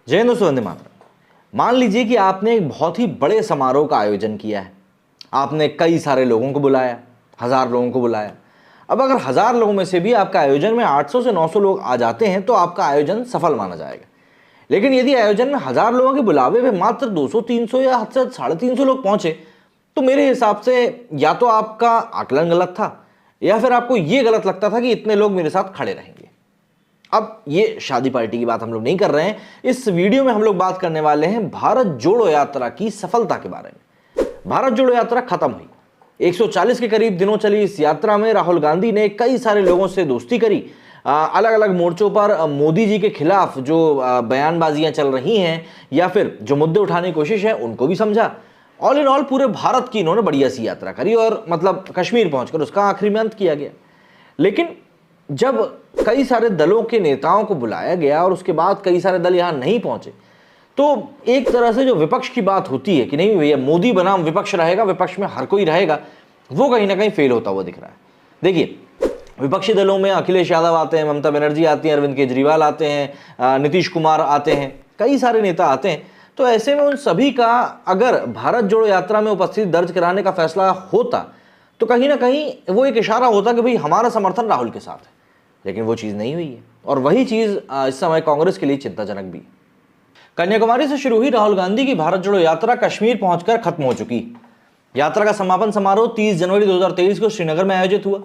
जय हिंद दोस्तों, वंदे मातरम। मान लीजिए कि आपने एक बहुत ही बड़े समारोह का आयोजन किया है। आपने कई सारे लोगों को बुलाया, 1000 लोगों को बुलाया। अब अगर 1000 लोगों में से भी आपका आयोजन में 800 से 900 लोग आ जाते हैं तो आपका आयोजन सफल माना जाएगा। लेकिन यदि आयोजन में 1000 लोगों के बुलावे में मात्र 200, 300 या हद से 350 लोग पहुंचे तो मेरे हिसाब से या तो आपका आकलन गलत था या फिर आपको यह गलत लगता था कि इतने लोग मेरे साथ खड़े रहेंगे। अब ये शादी पार्टी की बात हम लोग नहीं कर रहे हैं। इस वीडियो में हम लोग बात करने वाले हैं भारत जोड़ो यात्रा की सफलता के बारे में। भारत जोड़ो यात्रा खत्म हुई। 140 के करीब दिनों चली इस यात्रा में राहुल गांधी ने कई सारे लोगों से दोस्ती करी। अलग अलग मोर्चों पर मोदी जी के खिलाफ जो बयानबाजियां चल रही हैं या फिर जो मुद्दे उठाने की कोशिश है उनको भी समझा। ऑल इन ऑल पूरे भारत की इन्होंने बढ़िया सी यात्रा करी और मतलब कश्मीर पहुंचकर उसका आखिरी में अंत किया गया। लेकिन जब कई सारे दलों के नेताओं को बुलाया गया और उसके बाद कई सारे दल यहां नहीं पहुंचे तो एक तरह से जो विपक्ष की बात होती है कि नहीं भैया मोदी बनाम विपक्ष रहेगा, विपक्ष में हर कोई रहेगा, वो कहीं ना कहीं फेल होता हुआ दिख रहा है। देखिए, विपक्षी दलों में अखिलेश यादव आते हैं, ममता बनर्जी आती हैं, अरविंद केजरीवाल आते हैं, नीतीश कुमार आते हैं, कई सारे नेता आते हैं। तो ऐसे में उन सभी का अगर भारत जोड़ो यात्रा में उपस्थिति दर्ज कराने का फैसला होता तो कहीं ना कहीं वो एक इशारा होता कि भाई हमारा समर्थन राहुल के साथ है। लेकिन वो चीज़ नहीं हुई है और वही चीज़ इस समय कांग्रेस के लिए चिंताजनक भी। कन्याकुमारी से शुरू हुई राहुल गांधी की भारत जोड़ो यात्रा कश्मीर पहुंचकर खत्म हो चुकी। यात्रा का समापन समारोह 30 जनवरी 2023 को श्रीनगर में आयोजित हुआ।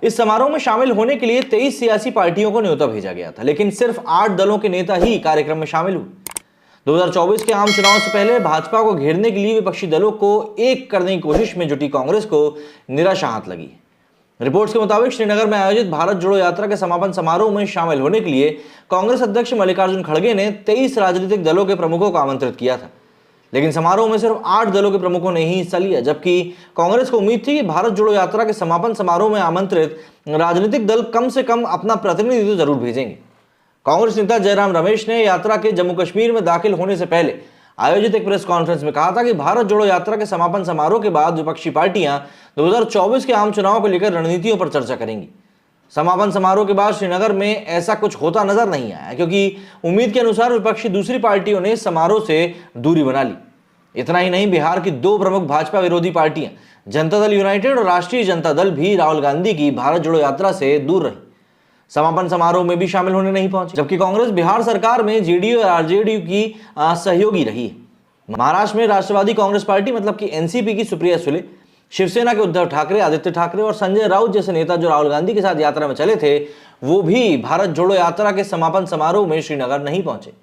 इस समारोह में शामिल होने के लिए 23 सियासी पार्टियों को न्योता भेजा गया था, लेकिन सिर्फ 8 दलों के नेता ही कार्यक्रम में शामिल हुए। 2024 के आम चुनाव से पहले भाजपा को घेरने के लिए विपक्षी दलों को एक करने की कोशिश में जुटी कांग्रेस को निराशा हाथ लगी। रिपोर्ट्स के मुताबिक श्रीनगर में आयोजित भारत जोड़ो यात्रा के समापन समारोह में शामिल होने के लिए कांग्रेस अध्यक्ष मल्लिकार्जुन खड़गे ने 23 राजनीतिक दलों के प्रमुखों को आमंत्रित किया था। लेकिन समारोह में सिर्फ 8 दलों के प्रमुखों ने ही हिस्सा लिया, जबकि कांग्रेस को उम्मीद थी कि भारत जोड़ो यात्रा के समापन समारोह में आमंत्रित राजनीतिक दल कम से कम अपना प्रतिनिधित्व जरूर भेजेंगे। कांग्रेस नेता जयराम रमेश ने यात्रा के जम्मू कश्मीर में दाखिल होने से पहले आयोजित एक प्रेस कॉन्फ्रेंस में कहा था कि भारत जोड़ो यात्रा के समापन समारोह के बाद विपक्षी पार्टियां 2024 के आम चुनाव को लेकर रणनीतियों पर चर्चा करेंगी। समापन समारोह के बाद श्रीनगर में ऐसा कुछ होता नजर नहीं आया, क्योंकि उम्मीद के अनुसार विपक्षी दूसरी पार्टियों ने समारोह से दूरी बना ली। इतना ही नहीं, बिहार की 2 प्रमुख भाजपा विरोधी पार्टियां जनता दल यूनाइटेड और राष्ट्रीय जनता दल भी राहुल गांधी की भारत जोड़ो यात्रा से दूर रही, समापन समारोह में भी शामिल होने नहीं पहुंचे। जबकि कांग्रेस बिहार सरकार में जेडीयू और आरजेडी की सहयोगी रही है। महाराष्ट्र में राष्ट्रवादी कांग्रेस पार्टी मतलब कि एनसीपी की सुप्रिया सुले, शिवसेना के उद्धव ठाकरे, आदित्य ठाकरे और संजय राउत जैसे नेता जो राहुल गांधी के साथ यात्रा में चले थे, वो भी भारत जोड़ो यात्रा के समापन समारोह में श्रीनगर नहीं पहुंचे।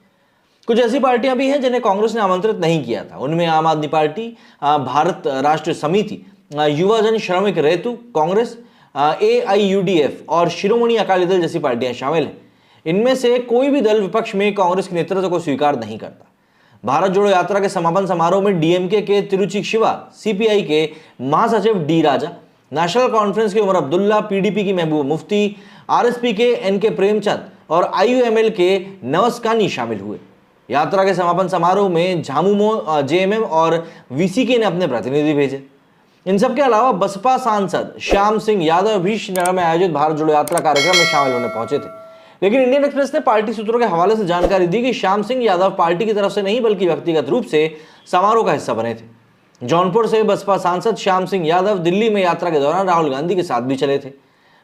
कुछ ऐसी पार्टियां भी हैं जिन्हें कांग्रेस ने आमंत्रित नहीं किया था। उनमें आम आदमी पार्टी, भारत राष्ट्र समिति, युवा जन श्रमिक रेतु कांग्रेस, AIUDF और शिरोमणि अकाली दल जैसी पार्टियां शामिल हैं। इनमें से कोई भी दल विपक्ष में कांग्रेस के नेतृत्व को स्वीकार नहीं करता। भारत जोड़ो यात्रा के समापन समारोह में डीएमके के तिरुचि शिवा, सीपीआई के महासचिव डी राजा, नेशनल कॉन्फ्रेंस के उमर अब्दुल्ला, पीडीपी की महबूबा मुफ्ती, आरएसपी के एनके प्रेमचंद और IUML के नवस्कानी शामिल हुए। यात्रा के समापन समारोह में झामुमो, JMM और VCK ने अपने प्रतिनिधि भेजे। इन सबके अलावा बसपा सांसद श्याम सिंह यादव भी श्रीनगर में आयोजित भारत जोड़ो यात्रा कार्यक्रम में शामिल होने पहुंचे थे। लेकिन इंडियन एक्सप्रेस ने पार्टी सूत्रों के हवाले से जानकारी दी कि श्याम सिंह यादव पार्टी की तरफ से नहीं बल्कि व्यक्तिगत रूप से समारोह का हिस्सा बने थे। जौनपुर से बसपा सांसद श्याम सिंह यादव दिल्ली में यात्रा के दौरान राहुल गांधी के साथ भी चले थे।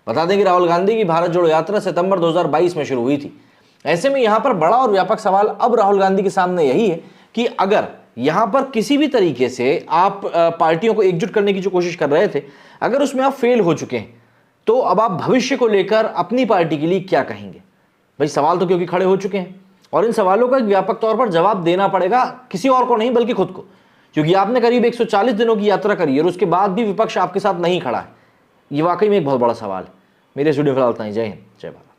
बता दें कि राहुल गांधी की भारत जोड़ो यात्रा सितंबर 2022 में शुरू हुई थी। ऐसे में यहाँ पर बड़ा और व्यापक सवाल अब राहुल गांधी के सामने यही है कि अगर यहाँ पर किसी भी तरीके से आप पार्टियों को एकजुट करने की जो कोशिश कर रहे थे, अगर उसमें आप फेल हो चुके हैं तो अब आप भविष्य को लेकर अपनी पार्टी के लिए क्या कहेंगे? भाई सवाल तो क्योंकि खड़े हो चुके हैं और इन सवालों का एक व्यापक तौर पर जवाब देना पड़ेगा किसी और को नहीं बल्कि खुद को, क्योंकि आपने करीब 140 दिनों की यात्रा करी और उसके बाद भी विपक्ष आपके साथ नहीं खड़ा है। ये वाकई में एक बहुत बड़ा सवाल है। मेरे स्टूडियो फिलहाल इतना ही। जय हिंद, जय भारत।